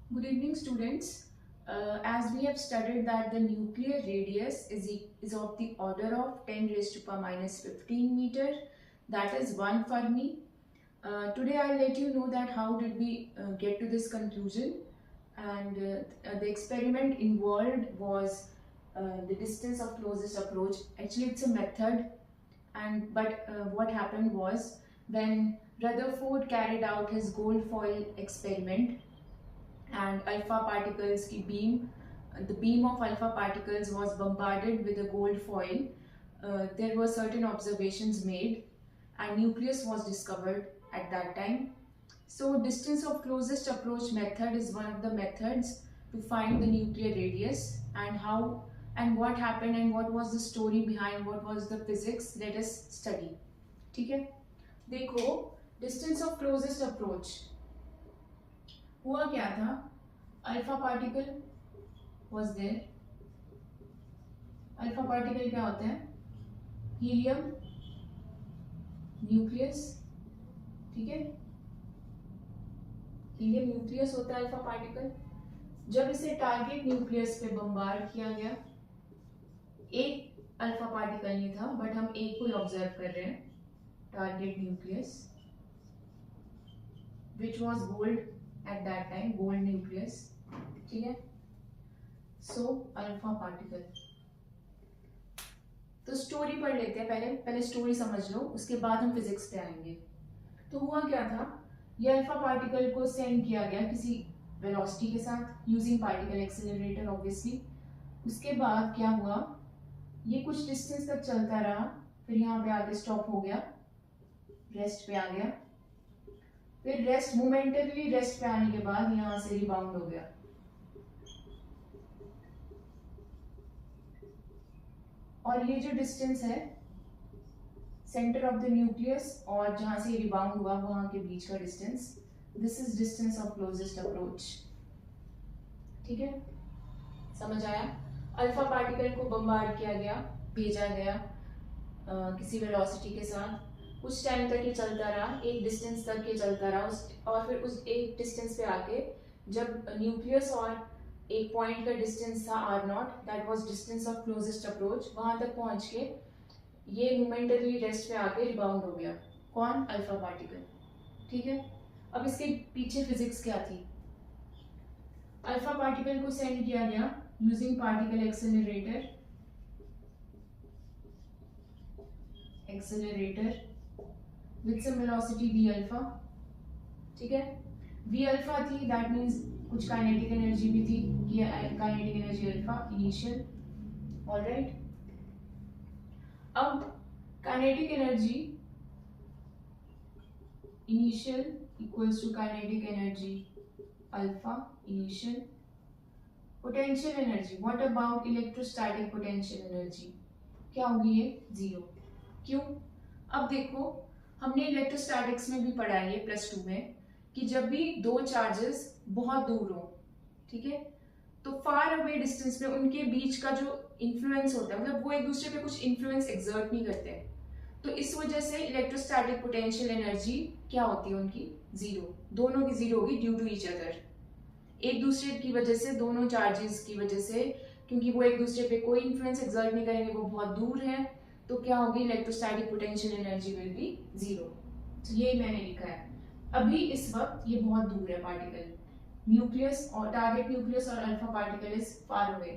Good evening, students. As we have studied that the nuclear radius is of the order of 10 raised to power minus 15 meter, that is 1 Fermi. Today I'll let you know that how did we get to this conclusion, and the experiment involved was the distance of closest approach. Actually, it's a method, and what happened was when Rutherford carried out his gold foil experiment and alpha particles की the beam of alpha particles was bombarded with a gold foil. There were certain observations made and nucleus was discovered at that time. So distance of closest approach method is one of the methods to find the nuclear radius, and how and what happened and what was the story behind, what was the physics, let us study. ठीक है, देखो distance of closest approach हुआ क्या था. Alpha particle was there. Alpha particle क्या होता है? Helium nucleus. ठीक है, हीलियम न्यूक्लियस होता है अल्फा पार्टिकल. जब इसे टारगेट न्यूक्लियस पे बम्बार्ड किया गया, एक अल्फा पार्टिकल नहीं था बट हम एक को ऑब्जर्व कर रहे हैं, target nucleus which was gold at that time, gold nucleus. ठीक है, सो अल्फा पार्टिकल. तो स्टोरी पढ़ लेते हैं. पहले स्टोरी समझ लो, उसके बाद हम फिजिक्स पे आएंगे. तो हुआ क्या था, ये अल्फा पार्टिकल को सेंड किया गया किसी वेलोसिटी के साथ यूजिंग पार्टिकल एक्सेलरेटर ऑब्वियसली. उसके बाद क्या हुआ, ये कुछ डिस्टेंस तक चलता रहा, फिर यहाँ पे आके स्टॉप हो गया, रेस्ट पे आ गया. फिर रेस्ट मोमेंटरली रेस्ट पे आने के बाद यहाँ से रिबाउंड हो गया. और ये जो डिस्टेंस है सेंटर ऑफ द न्यूक्लियस और जहां से रिबाउंड हुआ वहां के बीच का distance, this is distance of closest approach. ठीक है, समझ आया. अल्फा पार्टिकल को बम्बार्ड किया गया, भेजा गया किसी वेलोसिटी के साथ, कुछ टाइम तक ये चलता रहा, एक डिस्टेंस तक ये चलता रहा और फिर उस एक डिस्टेंस पे आके जब न्यूक्लियस और एक पॉइंट का डिस्टेंस था or not, that was distance of closest approach, वहां तक पहुंच के ये मोमेंटरी रेस्ट पे आके रिबाउंड हो गया. कौन? Alpha particle. ठीक है, अब इसके पीछे फिजिक्स क्या थी. अल्फा पार्टिकल को सेंड किया गया using particle accelerator with some velocity v alpha. ठीक है, v अल्फा थी, दैट मींस कुछ काइनेटिक एनर्जी भी थी, ये kinetic energy alpha initial. Alright, अब kinetic energy initial equals to kinetic energy alpha initial. Potential energy, what about electrostatic potential energy, क्या होगी? ये जीरो. क्यों? अब देखो, हमने इलेक्ट्रोस्टैटिक्स में भी पढ़ा है ये +2 में, कि जब भी दो चार्जेस बहुत दूर हो, ठीक है, तो फार अवे डिस्टेंस में उनके बीच का जो इन्फ्लुएंस होता है, मतलब वो एक दूसरे पे कुछ इन्फ्लुएंस एक्सर्ट नहीं करते, तो इस वजह से इलेक्ट्रोस्टैटिक पोटेंशियल एनर्जी क्या होती है उनकी? जीरो. दोनों की जीरो होगी ड्यू टू ईच अदर, एक दूसरे की वजह से, दोनों चार्जेस की वजह से, क्योंकि वो एक दूसरे पे कोई इन्फ्लुएंस एक्सर्ट नहीं करेंगे, वो बहुत दूर है, तो क्या होगी? Electrostatic potential energy will be zero. तो ये मैंने लिखा है. अभी इस वक्त ये बहुत दूर है पार्टिकल, न्यूक्लियस और टारगेट न्यूक्लियस और alpha particle is far away.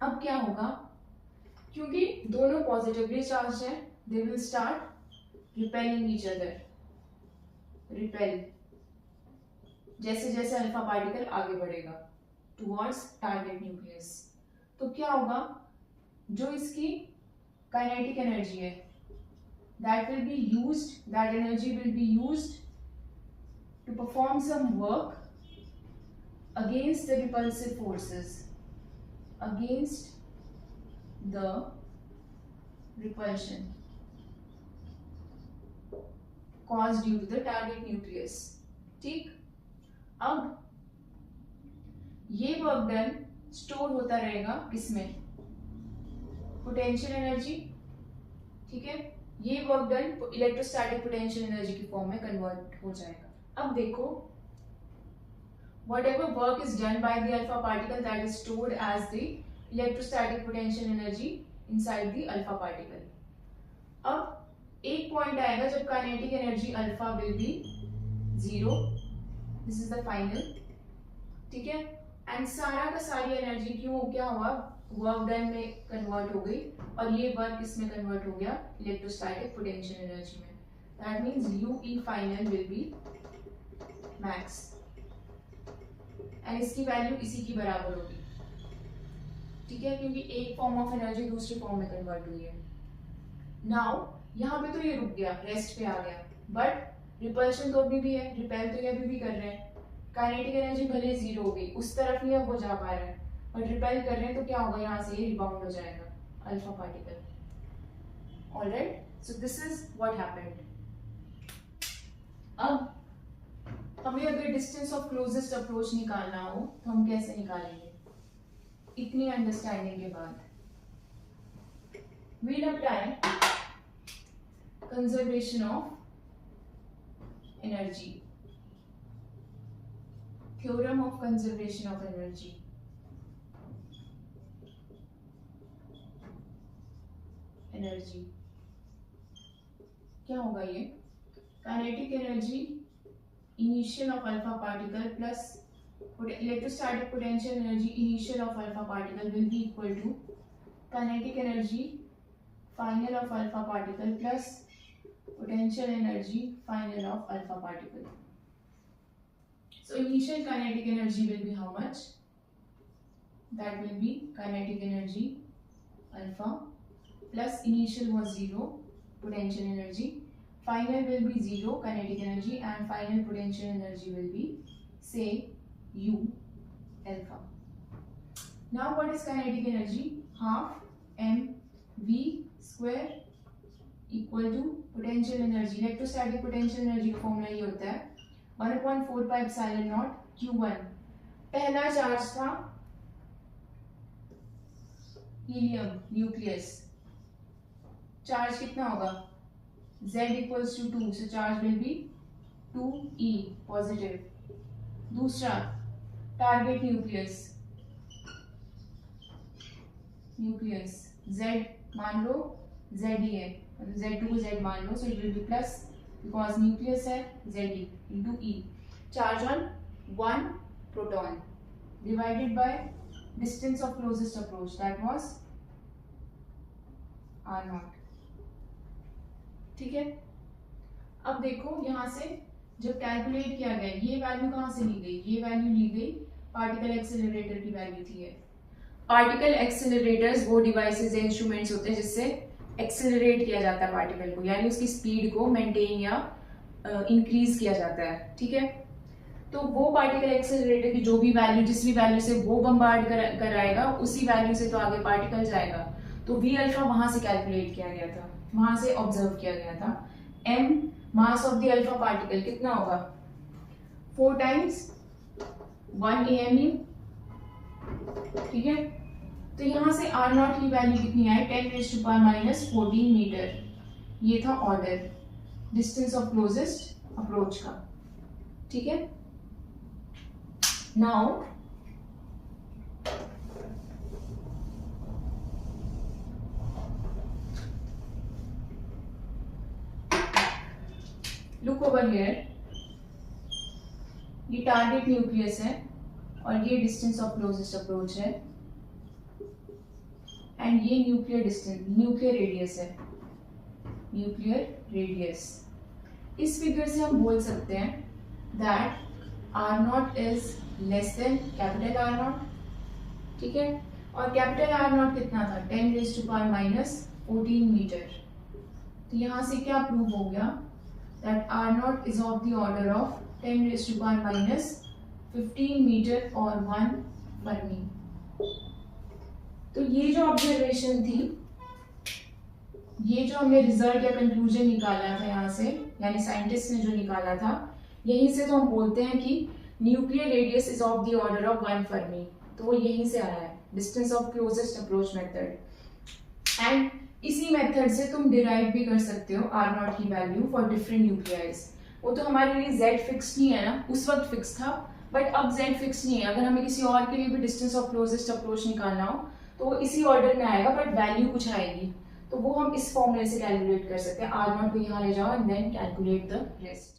अब क्या होगा, क्योंकि दोनों पॉजिटिवली चार्ज हैं, they will start repelling each other. Repel, जैसे जैसे अल्फा पार्टिकल आगे बढ़ेगा टुवर्ड्स टारगेट न्यूक्लियस, तो क्या होगा, जो इसकी काइनेटिक एनर्जी है, that will be used, that energy will be used to perform some work against the repulsive forces, against the repulsion caused due to the target nucleus. ठीक, अब ये work done store होता रहेगा किसमें? Potential energy. ठीक है, ये work done electrostatic potential energy की फॉर्म में कन्वर्ट हो जाएगा. अब देखो, whatever work is done by the alpha particle that is stored as the electrostatic potential energy inside the alpha particle. अब एक पॉइंट आएगा जब kinetic energy alpha will be 0. This is the final. ठीक है. एंड सारा का सारी energy क्यों क्या हुआ, वर्क डन में कन्वर्ट हो गई और ये वर्क इसमें कन्वर्ट हो गया इलेक्ट्रोस्टैटिक पोटेंशियल एनर्जी में. That means UE final will be max and इसकी वैल्यू इसी की बराबर होगी. ठीक है, क्योंकि एक फॉर्म ऑफ एनर्जी दूसरी फॉर्म में कन्वर्ट हुई है. नाउ यहाँ पे तो ये रुक गया, रेस्ट पे आ गया, बट रिपल्शन तो अभी भी है, रिपेल तो ये अभी भी कर रहे हैं. काइनेटिक एनर्जी भले 0 हो गई, उस तरफ नहीं अब वो जा पा रहा है, बट रिपेल कर रहे हैं तो क्या होगा, यहाँ से ये रिबाउंड हो जाएगा alpha particle. Alright, so this is what happened. अब हमें अगर डिस्टेंस ऑफ क्लोजेस्ट अप्रोच निकालना हो तो हम कैसे निकालेंगे? इतनी अंडरस्टैंडिंग के बाद we'll apply conservation of energy, theorem of conservation of energy. Energy क्या होगा ये? Kinetic energy initial of alpha particle plus electrostatic potential energy initial of alpha particle will be equal to kinetic energy final of alpha particle plus potential energy final of alpha particle. So initial kinetic energy will be how much? That will be kinetic energy alpha plus initial was 0 potential energy, final will be 0 kinetic energy and final potential energy will be say U alpha. Now what is kinetic energy? Half mv square equal to potential energy. Electrostatic potential energy का formula ये होता है 1/4 pi epsilon naught Q1. पहला charge था helium nucleus. Charge कितना होगा? Z equals to 2, so charge will be 2e positive. दूसरा target nucleus Z मान लो Z ही है, Z2 को Z मान लो, so it will be plus because nucleus है Ze into E. Charge on 1 proton divided by distance of closest approach, that was R0. ठीक है. अब देखो यहाँ से जब कैलकुलेट किया गया, ये वैल्यू कहाँ से ली गई? ये वैल्यू ली गई पार्टिकल एक्सेलरेटर की वैल्यू थी. है पार्टिकल एक्सेलरेटर्स वो डिवाइसेस या इंस्ट्रूमेंट्स होते हैं जिससे एक्सेलरेट किया जाता है पार्टिकल को, यानी उसकी स्पीड को मेंटेन या इंक्रीज किया जाता है. ठीक है, तो वो पार्टिकल एक्सेलरेटर की जो भी वैल्यू, जिस भी वैल्यू से वो बम्बार्ड कराएगा उसी वैल्यू से तो आगे पार्टिकल जाएगा. तो वी अल्फा वहां से कैलकुलेट किया गया था, वहां से ऑब्जर्व किया गया था. m mass of the alpha particle कितना होगा? 4 times 1 AMU. ठीक है, तो यहां से R0 की वैल्यू कितनी आई? 10⁻⁻14 मीटर. ये था order distance of closest approach का. ठीक है, नाउ लुक ओवर हियर. ये टारगेट न्यूक्लियस है और ये डिस्टेंस ऑफ क्लोजेस्ट अप्रोच है एंड ये न्यूक्लियर डिस्टेंस, न्यूक्लियर रेडियस है, न्यूक्लियर रेडियस. इस फिगर से हम बोल सकते हैं that R0 is less than capital R0. ठीक है, और कैपिटल R0 कितना था? 10⁻⁻14 मीटर. तो यहां से क्या प्रूव हो गया? that R0 is of the order of 10⁻⁻15 meter or 1 Fermi. तो ये जो ऑब्जर्वेशन थी, ये जो हमने रिजल्ट या कंक्लूजन निकाला था यहाँ से, यानी साइंटिस्ट ने जो निकाला था, यहीं से तो हम बोलते हैं कि nuclear radius is of the order of 1 Fermi. तो वो यहीं से आया है, distance of closest approach method. And इसी मेथड से तुम डिराइव भी कर सकते हो R0 की वैल्यू फॉर डिफरेंट न्यूक्लियाइज. वो तो हमारे लिए Z फिक्स नहीं है ना, उस वक्त फिक्स था, बट अब z फिक्स नहीं है, अगर हमें किसी और के लिए भी डिस्टेंस ऑफ क्लोजेस्ट अप्रोच निकालना हो तो वो इसी ऑर्डर में आएगा, बट वैल्यू कुछ आएगी, तो वो हम इस फॉर्मूले से कैलकुलेट कर सकते हैं। r0 को यहाँ ले जाओ and then calculate the rest.